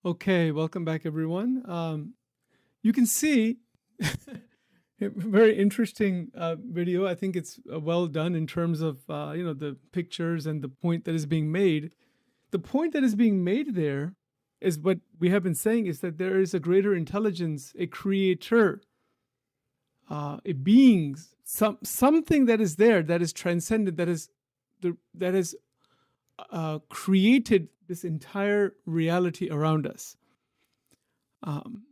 Okay, welcome back, everyone. You can see a very interesting video. I think it's well done in terms of the pictures and the point that is being made. The point that is being made there is what we have been saying is that there is a greater intelligence, a creator, a being, something that is there that is transcendent, that has created this entire reality around us. Um,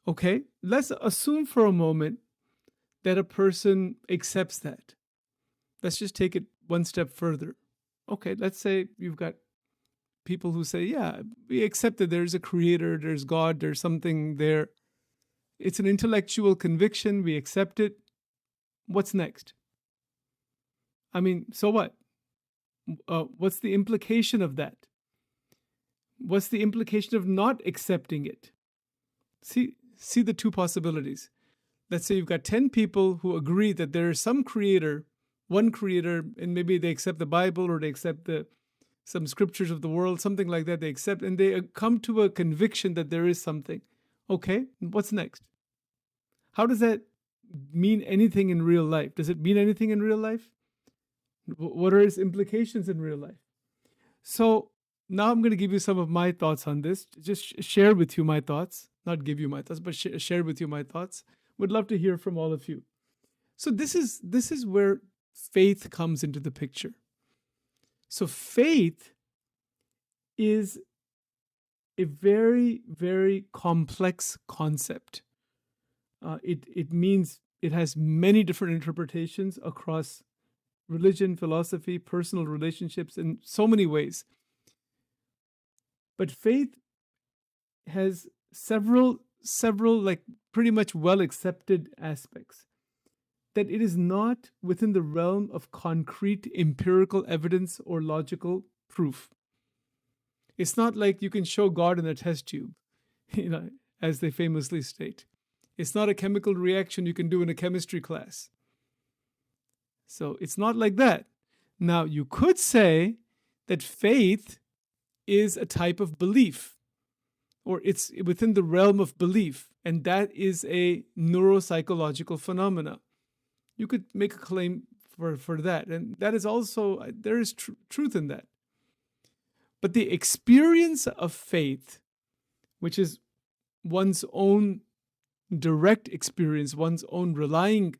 okay, let's assume for a moment that a person accepts that. Let's just take it one step further. Okay, let's say you've got people who say, yeah, we accept that there's a creator, there's God, there's something there. It's an intellectual conviction, we accept it. What's next? I mean, so what? What's the implication of that? What's the implication of not accepting it? See the two possibilities. Let's say you've got 10 people who agree that there is some creator, one creator, and maybe they accept the Bible or they accept some scriptures of the world, something like that they accept, and they come to a conviction that there is something. Okay, what's next? How does that mean anything in real life? Does it mean anything in real life? What are its implications in real life? So now I'm going to give you some of my thoughts on this. Just share with you my thoughts, not give you my thoughts, but share with you my thoughts. Would love to hear from all of you. So this is where faith comes into the picture. So faith is a very, very complex concept. It means it has many different interpretations across religion, philosophy, personal relationships, in so many ways. But faith has several like pretty much well accepted aspects. That it is not within the realm of concrete empirical evidence or logical proof. It's not like you can show God in a test tube, as they famously state. It's not a chemical reaction you can do in a chemistry class. So it's not like that. Now, you could say that faith is a type of belief, or it's within the realm of belief, and that is a neuropsychological phenomena. You could make a claim for that, and that is also, there is truth in that. But the experience of faith, which is one's own direct experience, one's own relying,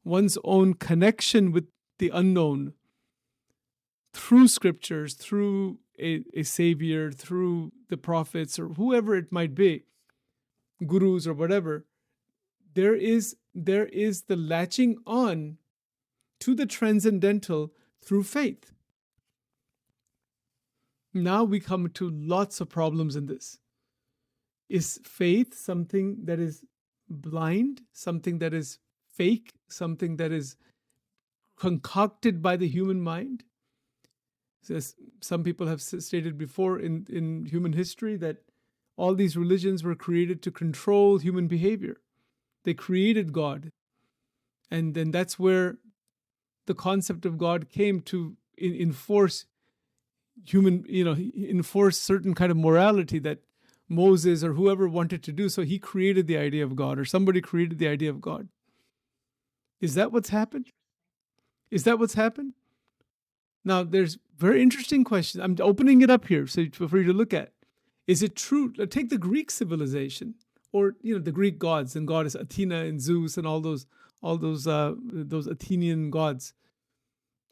one's own connection with the unknown through scriptures, through a savior, through the prophets, or whoever it might be, gurus or whatever, there is the latching on to the transcendental through faith. Now we come to lots of problems in this. Is faith something that is blind, something that is fake, something that is concocted by the human mind? As some people have stated before in human history, that all these religions were created to control human behavior. They created God. And then that's where the concept of God came to enforce enforce certain kind of morality that Moses or whoever wanted to do. So he created the idea of God, or somebody created the idea of God. Is that what's happened? Is that what's happened? Now, there's very interesting questions. I'm opening it up here for you to look at. Is it true? Take the Greek civilization, or the Greek gods, and goddess Athena and Zeus and all those Athenian gods.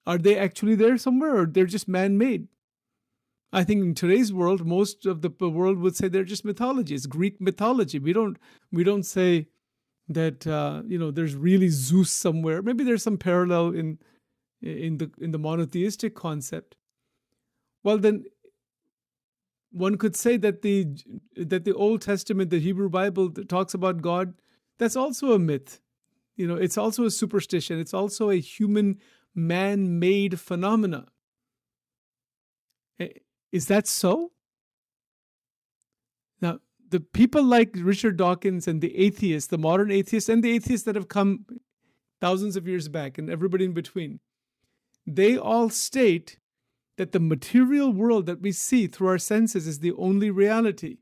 Are they actually there somewhere, or they're just man-made? I think in today's world, most of the world would say they're just mythology. It's Greek mythology. We don't say that there's really Zeus somewhere. Maybe there's some parallel in the monotheistic concept. Well, then one could say that the Old Testament, the Hebrew Bible, that talks about God, that's also a myth. It's also a superstition. It's also a human man-made phenomena. Is that so? Now, the people like Richard Dawkins and the atheists, the modern atheists, and the atheists that have come thousands of years back, and everybody in between, they all state that the material world that we see through our senses is the only reality.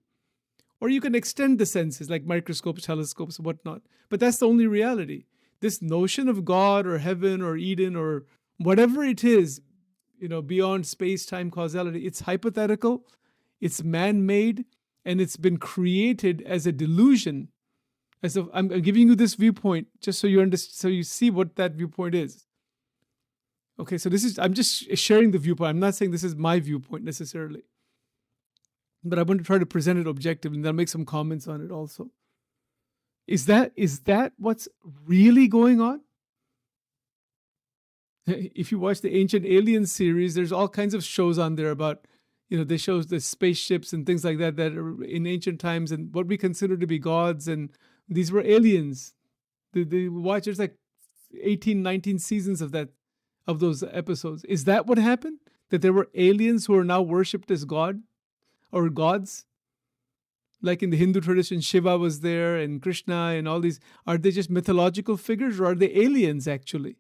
Or you can extend the senses like microscopes, telescopes, whatnot. But that's the only reality. This notion of God or heaven or Eden or whatever it is, beyond space, time, causality, it's hypothetical, it's man made, and it's been created as a delusion. I'm giving you this viewpoint just so you understand, so you see what that viewpoint is. Okay, so I'm just sharing the viewpoint. I'm not saying this is my viewpoint necessarily, but I want to try to present it objectively, and then I'll make some comments on it also. Is that what's really going on? If you watch the Ancient Aliens series, there's all kinds of shows on there about, they show the spaceships and things like that are in ancient times and what we consider to be gods, and these were aliens. They watch, there's like 18, 19 seasons of those episodes. Is that what happened? That there were aliens who are now worshipped as God or gods? Like in the Hindu tradition, Shiva was there and Krishna and all these. Are they just mythological figures, or are they aliens actually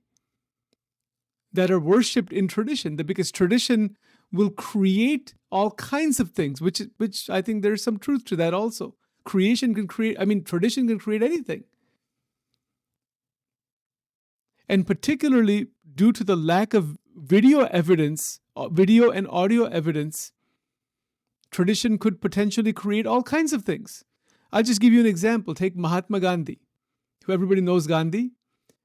that are worshipped in tradition? Because tradition will create all kinds of things, which I think there's some truth to that also. Tradition can create anything. And particularly due to the lack of video and audio evidence, tradition could potentially create all kinds of things. I'll just give you an example. Take Mahatma Gandhi, who everybody knows Gandhi,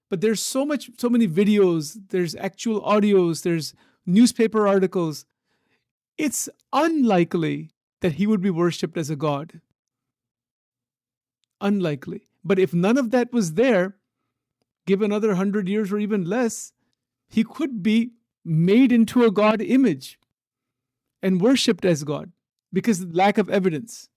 but there's so many videos, there's actual audios, there's newspaper articles. It's unlikely that he would be worshipped as a god. Unlikely. But if none of that was there, give another 100 years or even less, he could be made into a God image and worshipped as God because of lack of evidence.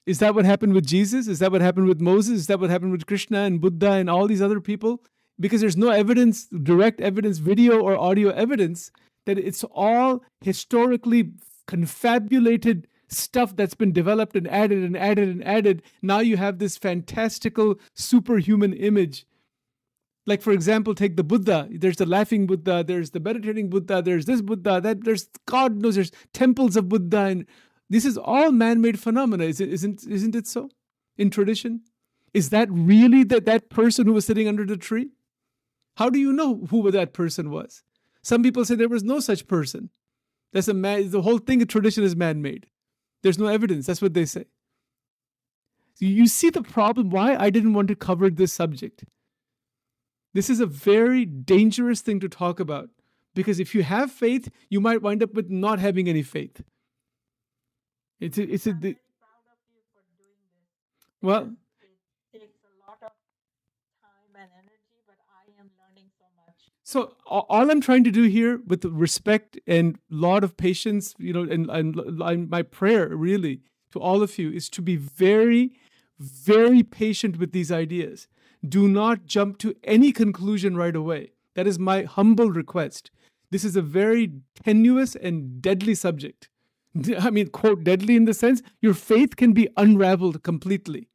Is that what happened with Jesus? Is that what happened with Moses? Is that what happened with Krishna and Buddha and all these other people? Because there's no evidence, direct evidence, video or audio evidence, that it's all historically confabulated stuff that's been developed and added and added and added. Now you have this fantastical superhuman image. Like, for example, take the Buddha. There's the laughing Buddha, there's the meditating Buddha, there's this Buddha, there's God knows, there's temples of Buddha, and this is all man-made phenomena. Isn't it so in tradition? Is that really that person who was sitting under the tree? How do you know who that person was? Some people say there was no such person. The whole thing of tradition is man-made. There's no evidence. That's what they say. So you see the problem, why I didn't want to cover this subject. This is a very dangerous thing to talk about, because if you have faith, you might wind up with not having any faith. I'm very proud of you for doing this. Well, It takes a lot of time and energy, but I am learning so much. so all I'm trying to do here, with respect and lot of patience, and my prayer really to all of you, is to be very, very patient with these ideas. Do not jump to any conclusion right away. That is my humble request. This is a very tenuous and deadly subject. I mean, quote, deadly in the sense your faith can be unraveled completely.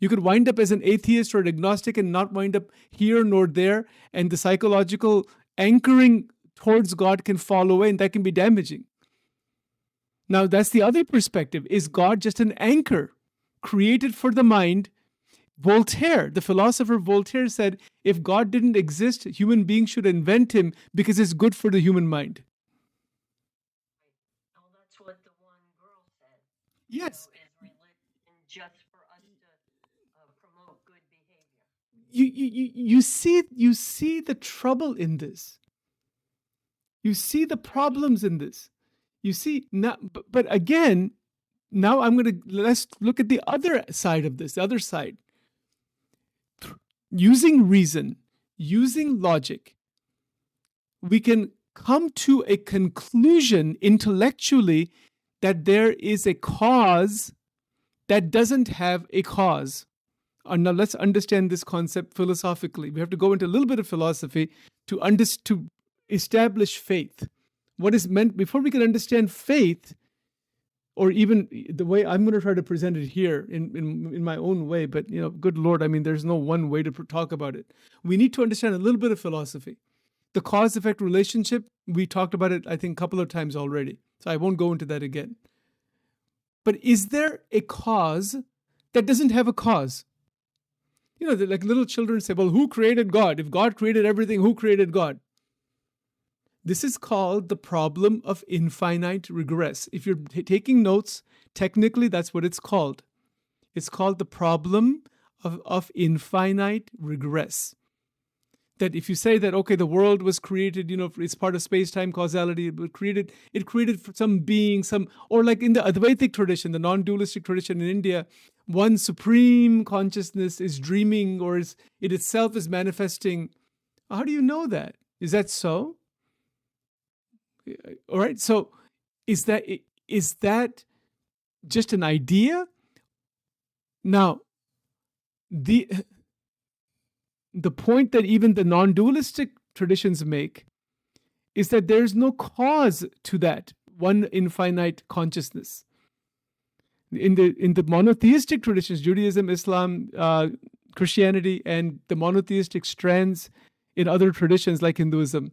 You could wind up as an atheist or an agnostic and not wind up here nor there, and the psychological anchoring towards God can fall away, and that can be damaging. Now, that's the other perspective. Is God just an anchor created for the mind? Voltaire, the philosopher Voltaire, said, if God didn't exist, human beings should invent him because it's good for the human mind. Right. Oh, that's what the one girl said. Yes. Is religion just for us to promote good behavior? You see the trouble in this. You see the problems in this. You see now, but again, now let's look at the other side of this, the other side. Using reason, using logic, we can come to a conclusion intellectually that there is a cause that doesn't have a cause. Now let's understand this concept philosophically. We have to go into a little bit of philosophy to establish faith. What is meant, before we can understand faith, or even the way I'm going to try to present it here in my own way, but good Lord, I mean, there's no one way to talk about it. We need to understand a little bit of philosophy. The cause-effect relationship, we talked about it, I think, a couple of times already, so I won't go into that again. But is there a cause that doesn't have a cause? Like little children say, well, who created God? If God created everything, who created God? This is called the problem of infinite regress. If you're taking notes, technically that's what it's called. It's called the problem of infinite regress. That if you say that, okay, the world was created, it's part of space-time causality, it created for some being, or like in the Advaitic tradition, the non-dualistic tradition in India, one supreme consciousness is dreaming, or it itself is manifesting. How do you know that? Is that so? All right. So is that just an idea? Now, the point that even the non-dualistic traditions make is that there's no cause to that one infinite consciousness. In the monotheistic traditions, Judaism, Islam, Christianity, and the monotheistic strands in other traditions like Hinduism,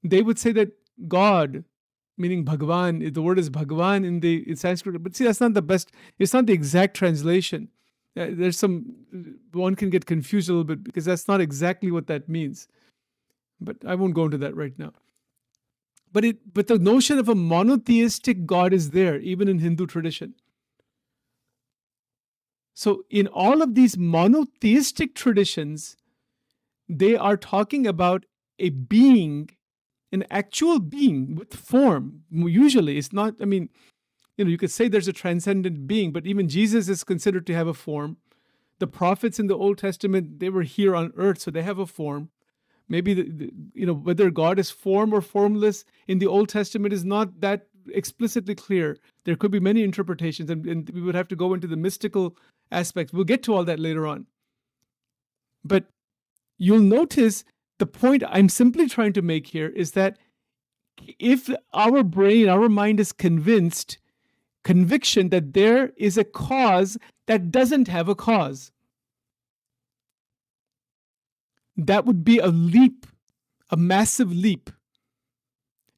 they would say that God, meaning Bhagwan, the word is Bhagwan in Sanskrit, but see, that's not the best, it's not the exact translation. One can get confused a little bit because that's not exactly what that means. But I won't go into that right now. But the notion of a monotheistic God is there, even in Hindu tradition. So in all of these monotheistic traditions, they are talking about a being, an actual being with form. Usually it's not, you could say there's a transcendent being, but even Jesus is considered to have a form. The prophets in the Old Testament, they were here on earth, so they have a form. Maybe, whether God is form or formless in the Old Testament is not that explicitly clear. There could be many interpretations, and we would have to go into the mystical aspects. We'll get to all that later on. But you'll notice the point I'm simply trying to make here is that if our mind is conviction that there is a cause that doesn't have a cause, that would be a leap, a massive leap.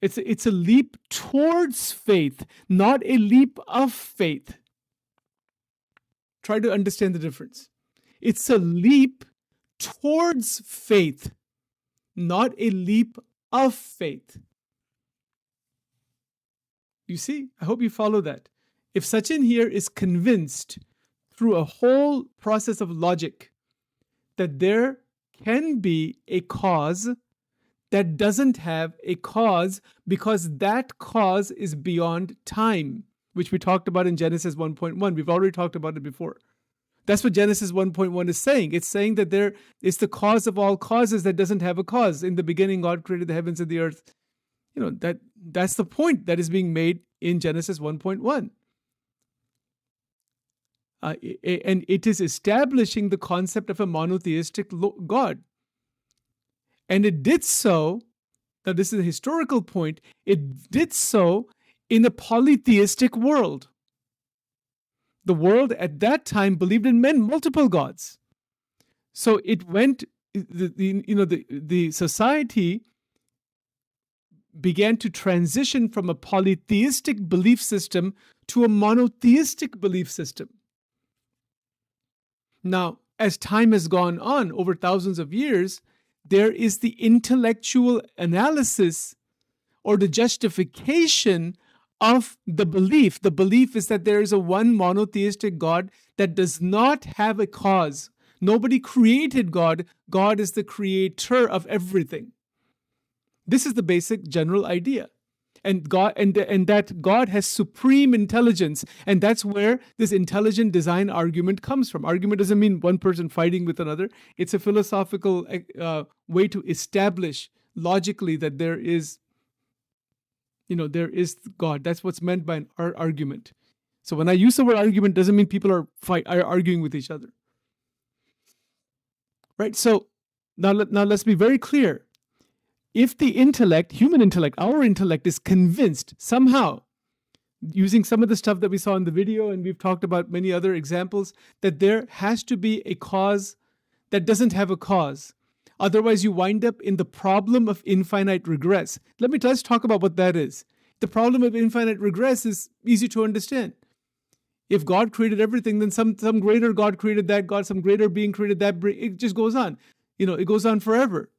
It's a leap towards faith, not a leap of faith. Try to understand the difference. It's a leap towards faith, not a leap of faith. You see, I hope you follow that. If Sachin here is convinced through a whole process of logic that there can be a cause that doesn't have a cause because that cause is beyond time, which we talked about in Genesis 1.1. We've already talked about it before. That's what Genesis 1.1 is saying. It's saying that there is the cause of all causes that doesn't have a cause. In the beginning, God created the heavens and the earth. That's the point that is being made in Genesis 1.1. And it is establishing the concept of a monotheistic God. And it did so, now this is a historical point, it did so in a polytheistic world. The world at that time believed in multiple gods. So it went, the society began to transition from a polytheistic belief system to a monotheistic belief system. Now, as time has gone on over thousands of years, there is the intellectual analysis or the justification of the belief. The belief is that there is a one monotheistic God that does not have a cause. Nobody created God. God is the creator of everything. This is the basic general idea. And that God has supreme intelligence. And that's where this intelligent design argument comes from. Argument doesn't mean one person fighting with another. It's a philosophical way to establish logically that there is God. That's what's meant by an argument. So when I use the word argument, doesn't mean people are arguing with each other. Right? So now let's be very clear. If the intellect, human intellect, our intellect is convinced somehow, using some of the stuff that we saw in the video, and we've talked about many other examples, that there has to be a cause that doesn't have a cause. Otherwise, you wind up in the problem of infinite regress. Let's talk about what that is. The problem of infinite regress is easy to understand. If God created everything, then some greater God created that God, some greater being created that. It just goes on. It goes on forever,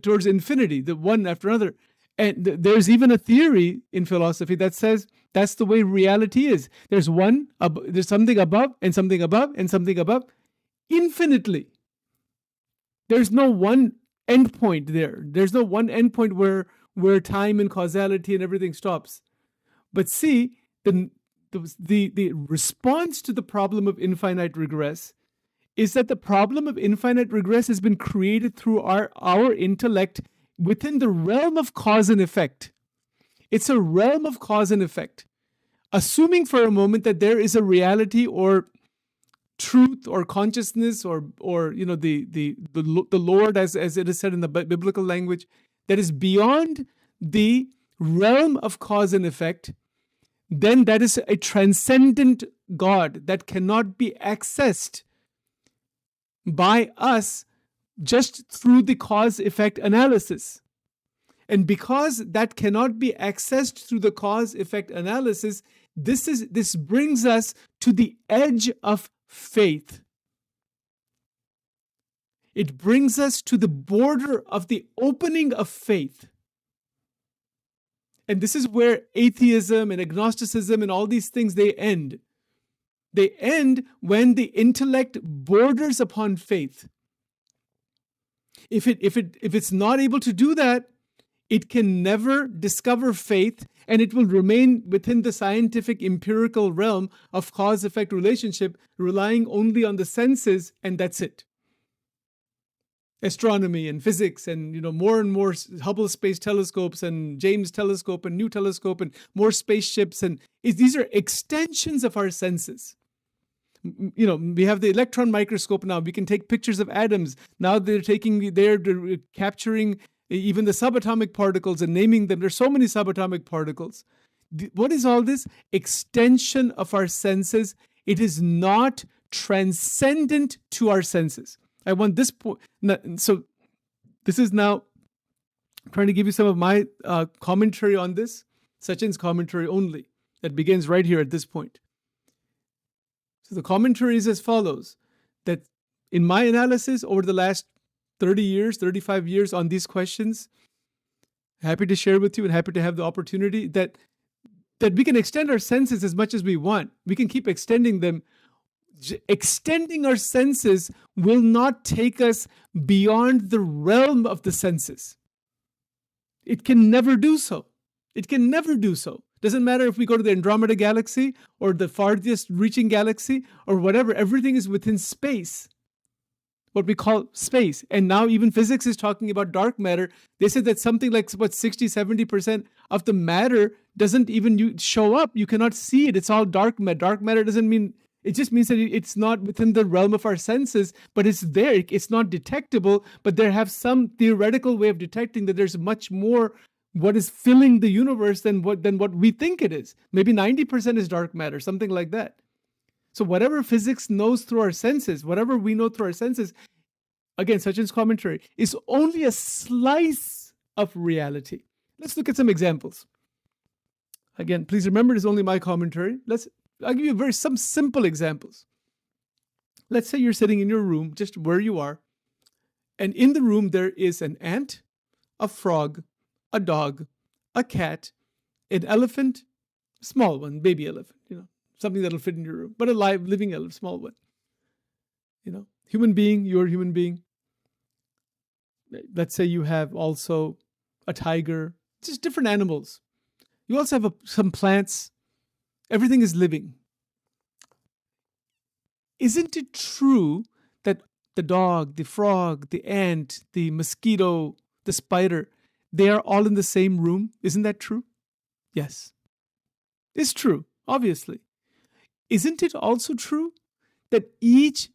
towards infinity, the one after another. And there's even a theory in philosophy that says that's the way reality is. There's there's something above and something above and something above, infinitely. There's no one endpoint there. There's no one endpoint where time and causality and everything stops. But see, the response to the problem of infinite regress is that the problem of infinite regress has been created through our intellect within the realm of cause and effect. It's a realm of cause and effect. Assuming for a moment that there is a reality or truth or consciousness or the Lord, as it is said in the biblical language, that is beyond the realm of cause and effect, then that is a transcendent God that cannot be accessed by us just through the cause-effect analysis. And because that cannot be accessed through the cause-effect analysis, this brings us to the edge of faith. It brings us to the border of the opening of faith. And this is where atheism and agnosticism and all these things, they end. They end when the intellect borders upon faith. If it's not able to do that, it can never discover faith, and it will remain within the scientific empirical realm of cause-effect relationship, relying only on the senses, and that's it. Astronomy and physics and more and more Hubble Space Telescopes and James Telescope and new telescope and more spaceships, and these are extensions of our senses. We have the electron microscope now. We can take pictures of atoms. Now they're capturing even the subatomic particles and naming them. There's so many subatomic particles. What is all this? Extension of our senses. It is not transcendent to our senses. I want this point. So this is now trying to give you some of my commentary on this, Sachin's commentary only, that begins right here at this point. So the commentary is as follows, that in my analysis over the last 30 years, 35 years on these questions, happy to share with you and happy to have the opportunity that we can extend our senses as much as we want. We can keep extending them. Extending our senses will not take us beyond the realm of the senses. It can never do so. It can never do so. Doesn't matter if we go to the Andromeda galaxy or the farthest reaching galaxy or whatever, everything is within space, what we call space. And now even physics is talking about dark matter. They said that something like 60-70% of the matter doesn't even show up. You cannot see it. It's all dark matter. Dark matter doesn't mean, it just means that it's not within the realm of our senses, but it's there. It's not detectable, but they have some theoretical way of detecting that there's much more what is filling the universe than what we think it is. Maybe 90% is dark matter, something like that. So whatever physics knows through our senses, whatever we know through our senses, again, Sachin's commentary, is only a slice of reality. Let's look at some examples. Again, please remember, it's only my commentary. I'll give you some simple examples. Let's say you're sitting in your room, just where you are, and in the room there is an ant, a frog, a dog, a cat, an elephant, small one, baby elephant, something that'll fit in your room, but a living elephant, small one. Human being, you're a human being. Let's say you have also a tiger, just different animals. You also have some plants. Everything is living. Isn't it true that the dog, the frog, the ant, the mosquito, the spider, they are all in the same room? Isn't that true? Yes. It's true, obviously. Isn't it also true that each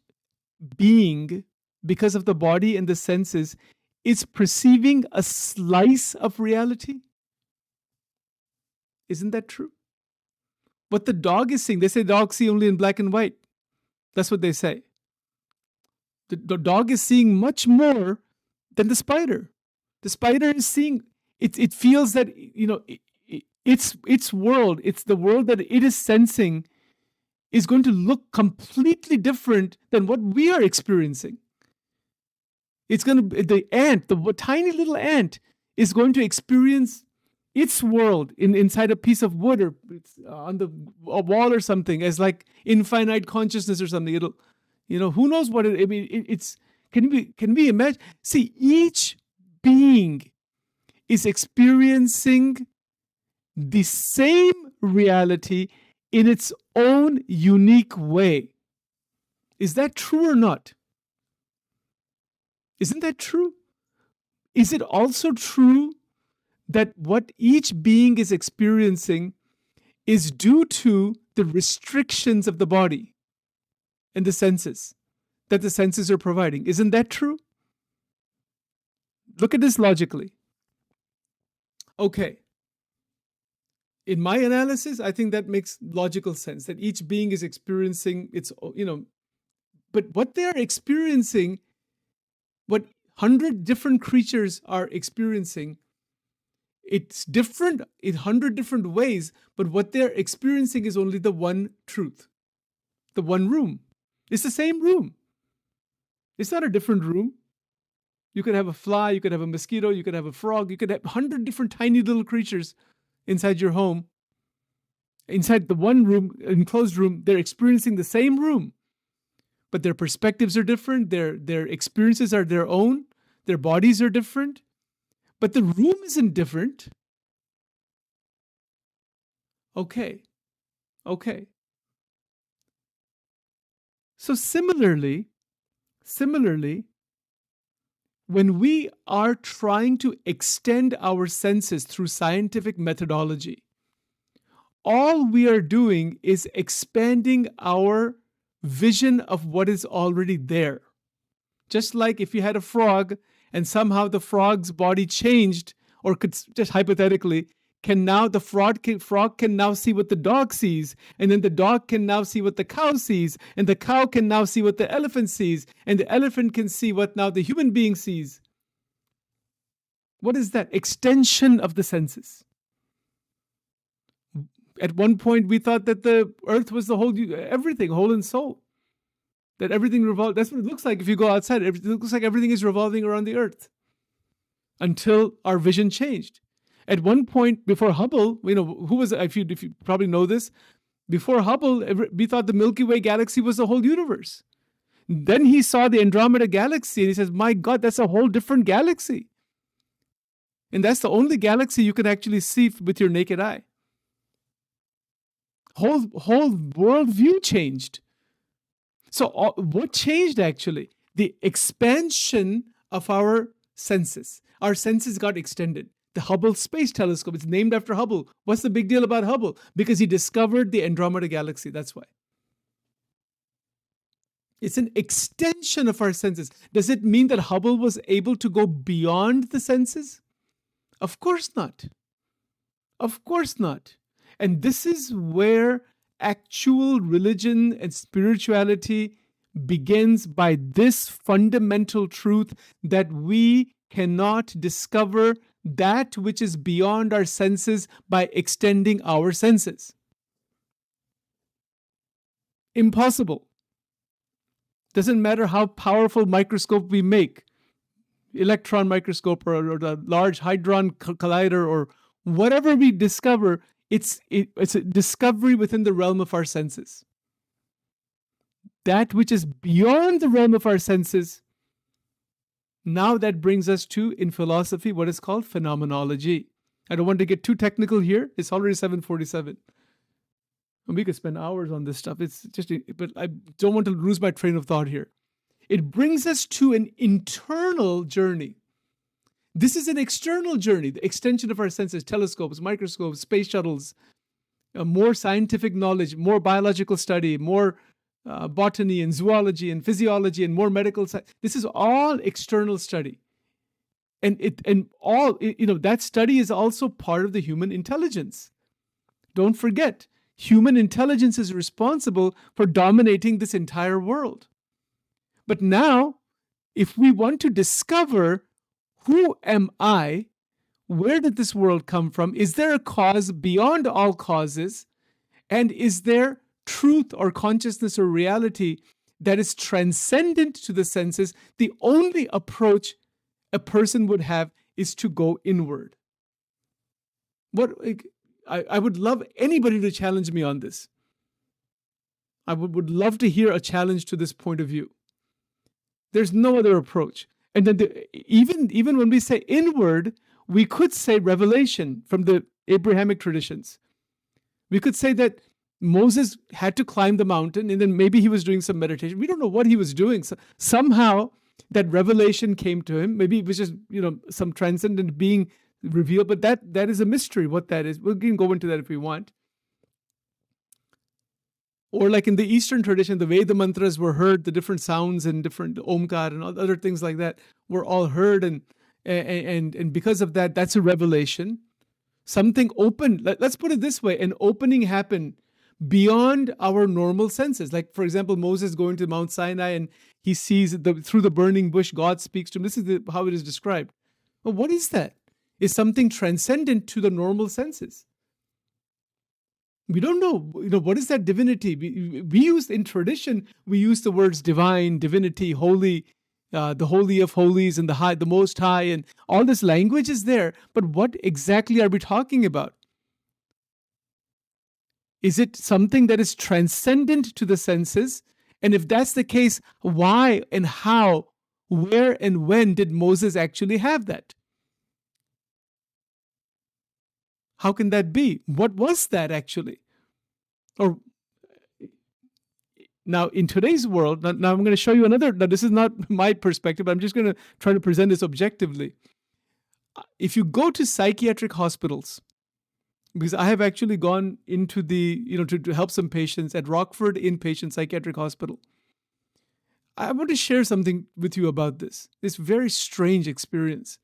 being, because of the body and the senses, is perceiving a slice of reality? Isn't that true? What the dog is seeing, they say dogs see only in black and white. That's what they say. The dog is seeing much more than the spider. The spider is seeing, it feels that, its world, it's the world that it is sensing is going to look completely different than what we are experiencing. It's going to, the ant, the tiny little ant, is going to experience its world inside a piece of wood or on a wall or something as like infinite consciousness or something. It'll, who knows what it, I mean, it's, can we imagine? See, each being is experiencing the same reality in its own unique way. Is that true or not? Isn't that true? Is it also true that what each being is experiencing is due to the restrictions of the body and the senses that the senses are providing? Isn't that true? Look at this logically. Okay. In my analysis, I think that makes logical sense, that each being is experiencing its, but what they're experiencing, what 100 different creatures are experiencing, it's different in 100 different ways, but what they're experiencing is only the one truth, the one room. It's the same room. It's not a different room. You could have a fly, you could have a mosquito, you could have a frog, you could have 100 different tiny little creatures inside your home. Inside the one room, enclosed room, they're experiencing the same room, but their perspectives are different, their experiences are their own, their bodies are different, but the room isn't different. Okay. So similarly, when we are trying to extend our senses through scientific methodology, all we are doing is expanding our vision of what is already there. Just like if you had a frog and somehow the frog's body changed, or could just hypothetically, the frog can now see what the dog sees, and then the dog can now see what the cow sees, and the cow can now see what the elephant sees, and the elephant can see what now the human being sees. What is that? Extension of the senses. At one point, we thought that the earth was the whole, everything, whole and soul. That everything revolves. That's what it looks like if you go outside. It looks like everything is revolving around the earth. Until our vision changed. At one point, before Hubble, who was, if you probably know this, before Hubble, we thought the Milky Way galaxy was the whole universe. Then he saw the Andromeda galaxy and he says, my God, that's a whole different galaxy. And that's the only galaxy you can actually see with your naked eye. Whole worldview changed. So what changed actually? The expansion of our senses. Our senses got extended. The Hubble Space Telescope, it's named after Hubble. What's the big deal about Hubble? Because he discovered the Andromeda galaxy, that's why. It's an extension of our senses. Does it mean that Hubble was able to go beyond the senses? Of course not. Of course not. And this is where actual religion and spirituality begins, by this fundamental truth that we cannot discover that which is beyond our senses by extending our senses. Impossible. Doesn't matter how powerful microscope we make, electron microscope or the Large Hadron Collider or whatever we discover, it's a discovery within the realm of our senses. That which is beyond the realm of our senses, now that brings us to, in philosophy, what is called phenomenology. I don't want to get too technical here. It's already 7:47. And we could spend hours on this stuff. It's just, but I don't want to lose my train of thought here. It brings us to an internal journey. This is an external journey, the extension of our senses, telescopes, microscopes, space shuttles, more scientific knowledge, more biological study, more botany and zoology and physiology and more medical science. This is all external study. And that study is also part of the human intelligence. Don't forget, human intelligence is responsible for dominating this entire world. But now, if we want to discover, who am I? Where did this world come from? Is there a cause beyond all causes? And is there truth or consciousness or reality that is transcendent to the senses, the only approach a person would have is to go inward. I would love anybody to challenge me on this. I would love to hear a challenge to this point of view. There's no other approach. And then even when we say inward, we could say revelation from the Abrahamic traditions. We could say that Moses had to climb the mountain and then maybe he was doing some meditation. We don't know what he was doing. So somehow that revelation came to him. Maybe it was just, some transcendent being revealed, but that is a mystery what that is. We can go into that if we want. Or like in the Eastern tradition, the way the mantras were heard, the different sounds and different omkar and other things like that were all heard. And because of that, that's a revelation. Something opened. Let's put it this way. An opening happened beyond our normal senses. Like, for example, Moses going to Mount Sinai and he sees through the burning bush, God speaks to him. This is how it is described. Well, what is that? It's something transcendent to the normal senses. We don't know, what is that divinity? We use in tradition, we use the words divine, divinity, holy, the holy of holies and the high, the most high, and all this language is there. But what exactly are we talking about? Is it something that is transcendent to the senses? And if that's the case, why and how, where and when did Moses actually have that? How can that be? What was that actually? Or now in today's world, now I'm going to show you another. Now this is not my perspective. I'm just going to try to present this objectively. If you go to psychiatric hospitals, because I have actually gone into to help some patients at Rockford Inpatient Psychiatric Hospital. I want to share something with you about this very strange experience.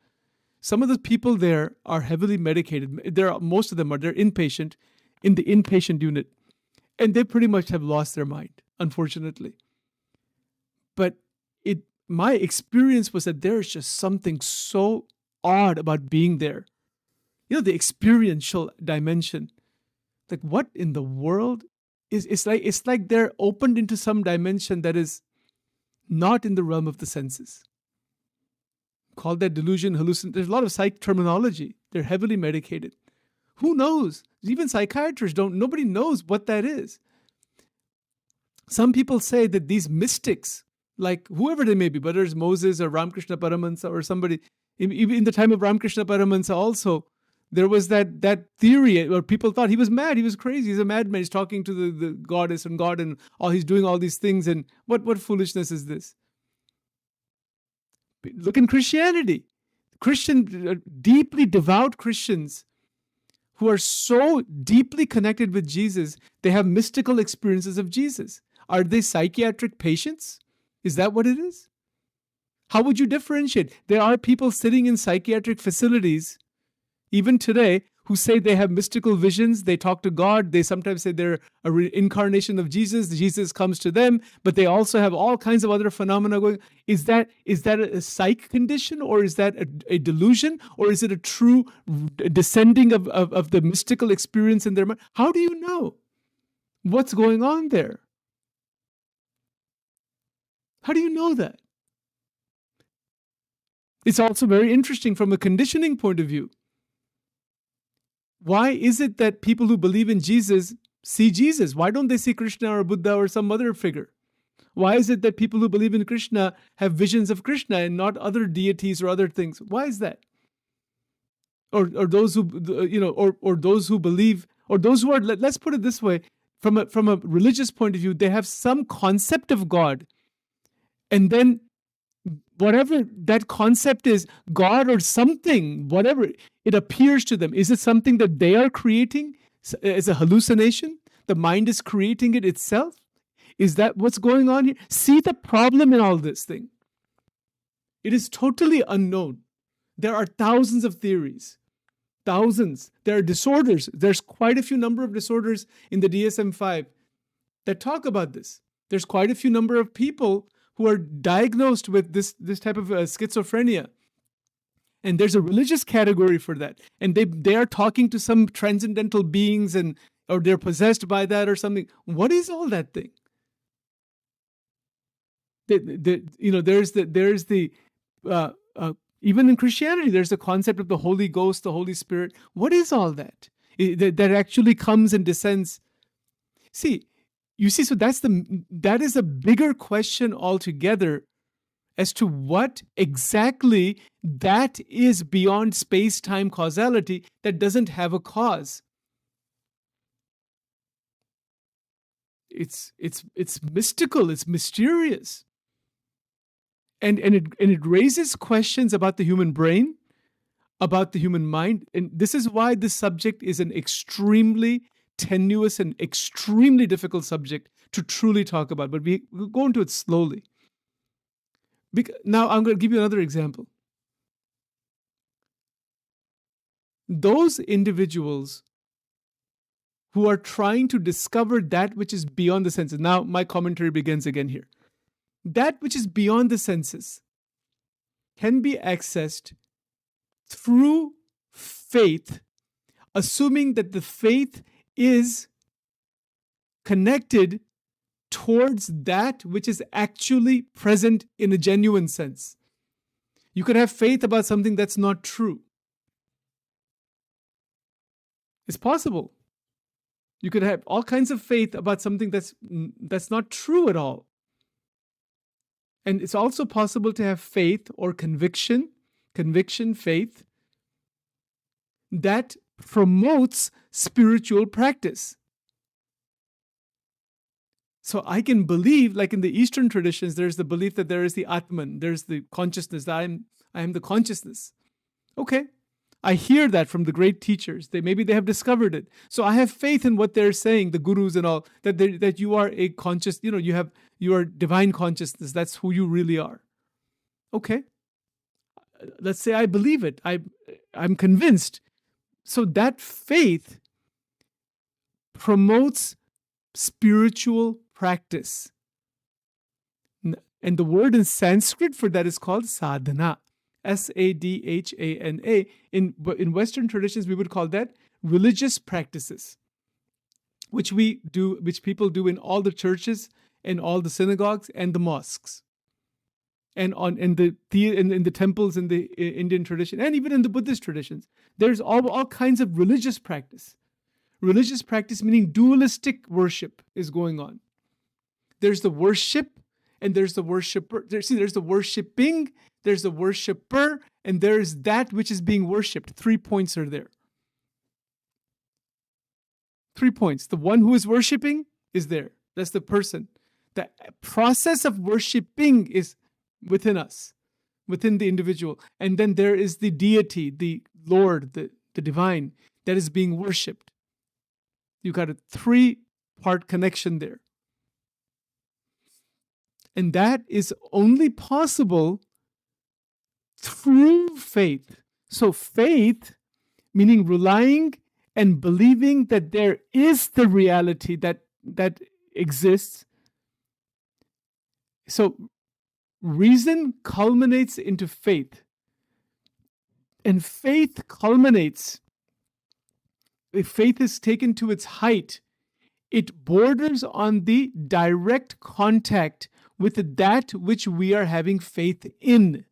Some of the people there are heavily medicated. Most of them they're inpatient in the inpatient unit, and they pretty much have lost their mind, unfortunately. But my experience was that there's just something so odd about being there. The experiential dimension. Like, what in the world it's like they're opened into some dimension that is not in the realm of the senses. Call that delusion, hallucination. There's a lot of psych terminology. They're heavily medicated. Who knows? Even psychiatrists nobody knows what that is. Some people say that these mystics, like whoever they may be, whether it's Moses or Ramakrishna Paramahansa or somebody, even in the time of Ramakrishna Paramahansa also, there was that theory where people thought he was mad, he was crazy, he's a madman, he's talking to the goddess and God and he's doing all these things, and what foolishness is this? Look in Christianity. Deeply devout Christians who are so deeply connected with Jesus, they have mystical experiences of Jesus. Are they psychiatric patients? Is that what it is? How would you differentiate? There are people sitting in psychiatric facilities, even today, who say they have mystical visions. They talk to God. They sometimes say they're a reincarnation of Jesus. Jesus comes to them, but they also have all kinds of other phenomena going. Is that a psych condition, or is that a delusion, or is it a true descending of the mystical experience in their mind? How do you know what's going on there? How do you know that? It's also very interesting from a conditioning point of view. Why is it that people who believe in Jesus see Jesus? Why don't they see Krishna or Buddha or some other figure? Why is it that people who believe in Krishna have visions of Krishna and not other deities or other things? Why is that? Or those who or those who believe, or those who are, let's put it this way, from a religious point of view, they have some concept of God, and then whatever that concept is, God or something, whatever it appears to them, is it something that they are creating as a hallucination? The mind is creating it itself? Is that what's going on here? See the problem in all this thing. It is totally unknown. There are thousands of theories. Thousands. There are disorders. There's quite a few number of disorders in the DSM-5 that talk about this. There's quite a few number of people who are diagnosed with this type of schizophrenia. And there's a religious category for that. And they are talking to some transcendental beings and or they're possessed by that or something. What is all that thing? There's the uh, uh, even in Christianity, there's the concept of the Holy Ghost, the Holy Spirit. What is all that? That actually comes and descends. See, so that is a bigger question altogether as to what exactly that is beyond space-time causality that doesn't have a cause. It's mystical, it's mysterious. And it raises questions about the human brain, about the human mind. And this is why this subject is an extremely tenuous and extremely difficult subject to truly talk about. But we'll go into it slowly. Now I'm going to give you another example. Those individuals who are trying to discover that which is beyond the senses. Now my commentary begins again here. That which is beyond the senses can be accessed through faith, assuming that the faith is connected towards that which is actually present in a genuine sense. You could have faith about something that's not true. It's possible. You could have all kinds of faith about something that's not true at all. And it's also possible to have faith or conviction, faith, that promotes spiritual practice. So I can believe, like in the Eastern traditions, there's the belief that there is the Atman, there's the consciousness, that I am the consciousness. Okay, I hear that from the great teachers. Maybe they have discovered it. So I have faith in what they're saying, the gurus and all, that you are a conscious, you are divine consciousness. That's who you really are. Okay, let's say I believe it. I'm convinced. So that faith promotes spiritual practice. And the word in Sanskrit for that is called sadhana. Sadhana. In Western traditions, we would call that religious practices, which people do in all the churches and all the synagogues and the mosques, and in the temples in the Indian tradition, and even in the Buddhist traditions. There's all kinds of religious practice. Religious practice meaning dualistic worship is going on. There's the worship and there's the worshiper. There's the worshiping, there's the worshiper, and there's that which is being worshipped. 3 points are there. 3 points. The one who is worshiping is there. That's the person. The process of worshiping is within us, within the individual. And then there is the deity, the Lord, the divine, that is being worshipped. You got a 3-part connection there. And that is only possible through faith. So faith, meaning relying and believing that there is the reality that exists. So reason culminates into faith. And faith culminates. If faith is taken to its height, it borders on the direct contact with that which we are having faith in.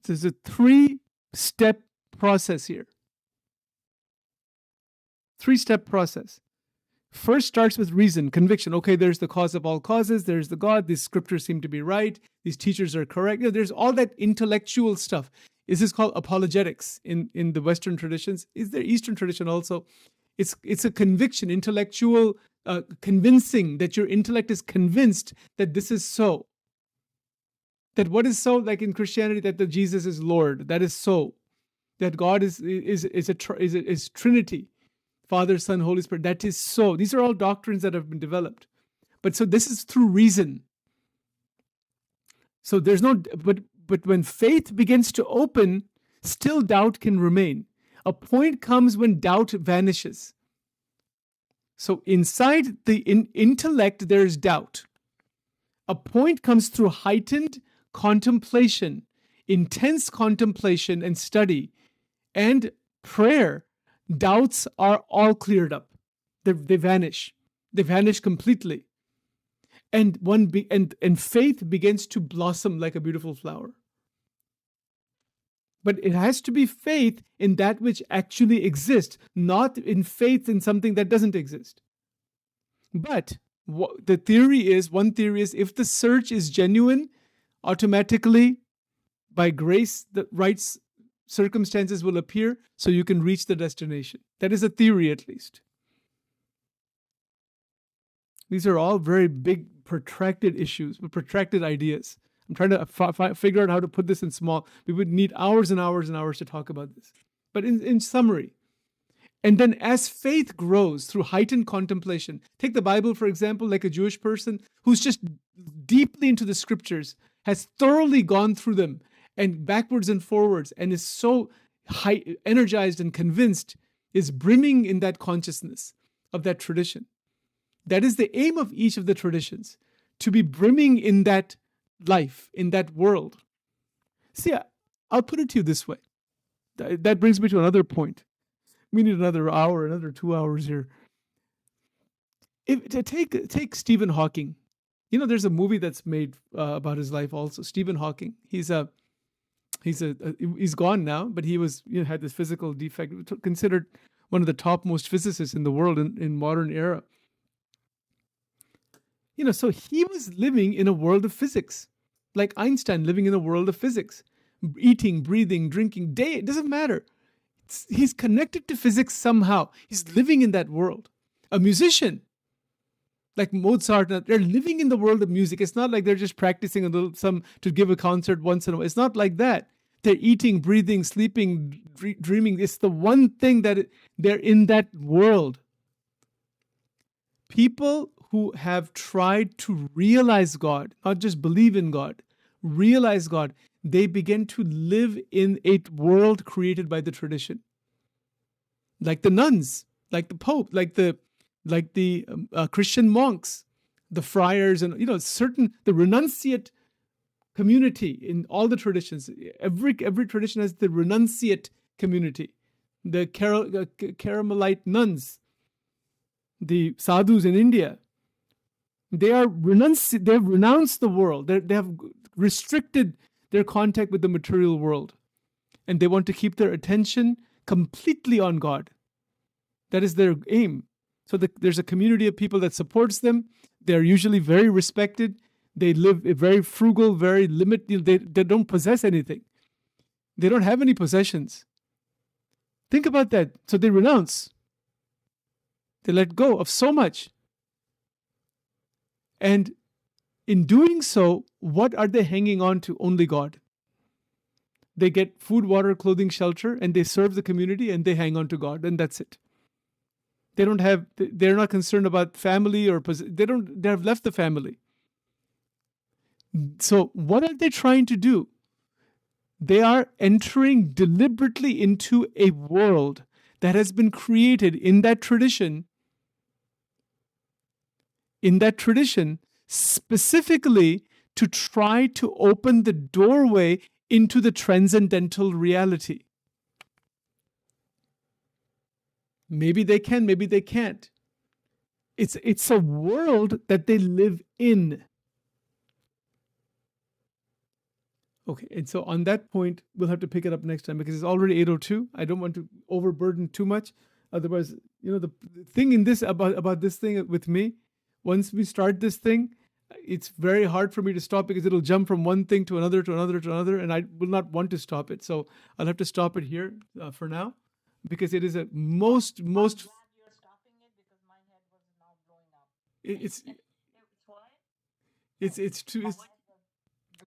There's a 3-step process here. 3-step process. First starts with reason, conviction. Okay, there's the cause of all causes. There's the God. These scriptures seem to be right. These teachers are correct. There's all that intellectual stuff. This is called apologetics in the Western traditions. Is there Eastern tradition also? It's a conviction, intellectual convincing, that your intellect is convinced that this is so. That what is so, like in Christianity, that Jesus is Lord. That is so. That God is Trinity, Father, Son, Holy Spirit. That is so. These are all doctrines that have been developed. But so this is through reason. So there's no, but when faith begins to open, still doubt can remain. A point comes when doubt vanishes. So inside the intellect, there is doubt. A point comes through heightened contemplation, intense contemplation and study, and prayer, doubts are all cleared up. They vanish. They vanish completely. And and faith begins to blossom like a beautiful flower. But it has to be faith in that which actually exists, not in faith in something that doesn't exist. But the theory is, one theory is, if the search is genuine, automatically, by grace, the right circumstances will appear so you can reach the destination. That is a theory, at least. These are all very big, protracted issues, protracted ideas. I'm trying to figure out how to put this in small. We would need hours and hours and hours to talk about this. But in summary, and then as faith grows through heightened contemplation, take the Bible, for example, like a Jewish person who's just deeply into the scriptures, has thoroughly gone through them and backwards and forwards, and is so energized and convinced, is brimming in that consciousness of that tradition. That is the aim of each of the traditions, to be brimming in that life, in that world. See, I'll put it to you this way. That brings me to another point. We need another hour, another 2 hours here. Take Stephen Hawking. You know, there's a movie that's made about his life also. Stephen Hawking. He's gone now, but he was, had this physical defect, considered one of the topmost physicists in the world in modern era. So he was living in a world of physics, like Einstein living in a world of physics, eating, breathing, drinking, it doesn't matter. He's connected to physics somehow. He's living in that world. A musician, like Mozart, they're living in the world of music. It's not like they're just practicing a little to give a concert once in a while. It's not like that. They're eating, breathing, sleeping, dreaming. It's the one thing that they're in that world. People who have tried to realize God, not just believe in God, realize God, they begin to live in a world created by the tradition. Like the nuns, like the Pope, like the Christian monks, the friars, and the renunciate community in all the traditions. Every tradition has the renunciate community, the Carmelite nuns, the sadhus in India. They've renounced the world. They have restricted their contact with the material world, and they want to keep their attention completely on God. That is their aim. So there's a community of people that supports them. They're usually very respected. They live very frugal, very limited. They don't possess anything. They don't have any possessions. Think about that. So they renounce. They let go of so much. And in doing so, what are they hanging on to? Only God. They get food, water, clothing, shelter, and they serve the community, and they hang on to God, and that's it. They're not concerned about family they have left the family. So what are they trying to do? They are entering deliberately into a world that has been created in that tradition, specifically to try to open the doorway into the transcendental reality. Maybe they can, maybe they can't. It's a world that they live in. Okay, and so on that point, we'll have to pick it up next time because it's already 8:02. I don't want to overburden too much. Otherwise, the thing in this about this thing with me, once we start this thing, it's very hard for me to stop because it'll jump from one thing to another, to another, to another, and I will not want to stop it. So I'll have to stop it here for now because it is a most. I'm glad you're stopping it because my head was now blowing up. It's It's what? it's too. What